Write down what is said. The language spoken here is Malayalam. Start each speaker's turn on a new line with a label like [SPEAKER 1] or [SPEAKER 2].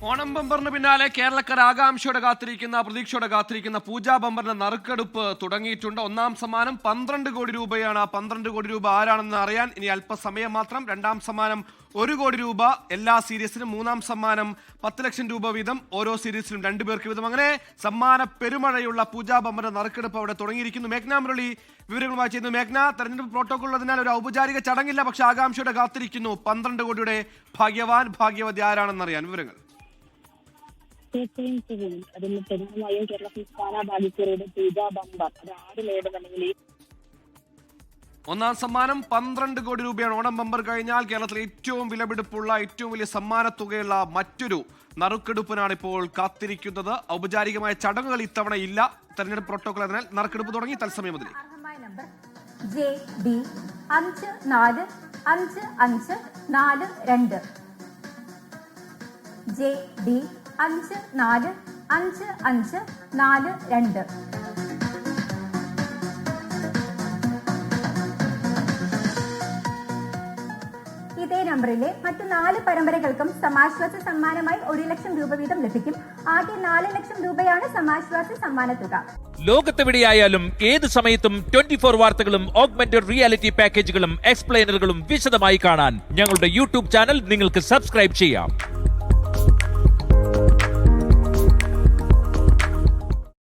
[SPEAKER 1] ഓണം ബമ്പറിന് പിന്നാലെ കേരളക്കാർ ആകാംക്ഷയോടെ പ്രതീക്ഷയോടെ കാത്തിരിക്കുന്ന പൂജാ ബമ്പറിന്റെ നറുക്കെടുപ്പ് തുടങ്ങിയിട്ടുണ്ട്. ഒന്നാം സമ്മാനം 12 കോടി രൂപയാണ്. 12 കോടി രൂപ ആരാണെന്ന് അറിയാൻ ഇനി അല്പസമയം മാത്രം. രണ്ടാം സമ്മാനം 1 കോടി രൂപ എല്ലാ സീരീസിനും. മൂന്നാം സമ്മാനം 10 ലക്ഷം രൂപ വീതം ഓരോ സീരീസിലും 2 പേർക്ക് വീതം. അങ്ങനെ സമ്മാന പെരുമഴയുള്ള പൂജാ ബമ്പറിന്റെ നറുക്കെടുപ്പ് അവിടെ തുടങ്ങിയിരിക്കുന്നു. മേഘ്ന മുരളി വിവരങ്ങളുമായി ചെയ്യുന്നു. മേഘ്ന, തെരഞ്ഞെടുപ്പ് പ്രോട്ടോകോൾ ഉള്ളതിനാൽ ഒരു ഔപചാരിക ചടങ്ങില്ല, പക്ഷെ ആകാംക്ഷയോടെ കാത്തിരിക്കുന്നു 12 കോടിയുടെ ഭാഗ്യവതി ആരാണെന്നറിയാൻ വിവരങ്ങൾ.
[SPEAKER 2] തീർച്ചയായും അതിൽ പ്രധാനമായും കേരള സംസ്ഥാന ഭാഗ്യക്കുറിയുടെ പൂജാ ബമ്പർ അത് 6 ലേഡുകളിൽ
[SPEAKER 1] ഒന്നാം സമ്മാനം 12 കോടി രൂപയാണ്. ഓണം ബമ്പർ കഴിഞ്ഞാൽ കേരളത്തിലെ ഏറ്റവും വിലപിടിപ്പുള്ള ഏറ്റവും വലിയ സമ്മാന തുകയുള്ള മറ്റൊരു നറുക്കെടുപ്പിനാണ് ഇപ്പോൾ കാത്തിരിക്കുന്നത്. ഔപചാരികമായ ചടങ്ങുകൾ ഇത്തവണ ഇല്ല. തെരഞ്ഞെടുപ്പ് പ്രോട്ടോകോൾ അതിനാൽ നറുക്കെടുപ്പ് തുടങ്ങി. തത്സമയം മുതലേ
[SPEAKER 3] ഇതേ നമ്പറിലെ മറ്റു 4 പരമ്പരകൾക്കും സമാശ്വാസ സമ്മാനമായി 1 ലക്ഷം രൂപ വീതം ലഭിക്കും. ആദ്യ 4 ലക്ഷം രൂപയാണ് സമാശ്വാസ സമ്മാന തുക.
[SPEAKER 4] ലോകത്തെവിടെയായാലും ഏത് സമയത്തും 24 വാർത്തകളും ഓഗ്മെന്റഡ് റിയാലിറ്റി പാക്കേജുകളും എക്സ്പ്ലെയിനറുകളും വിശദമായി കാണാൻ ഞങ്ങളുടെ യൂട്യൂബ് ചാനൽ നിങ്ങൾക്ക് സബ്സ്ക്രൈബ് ചെയ്യാം.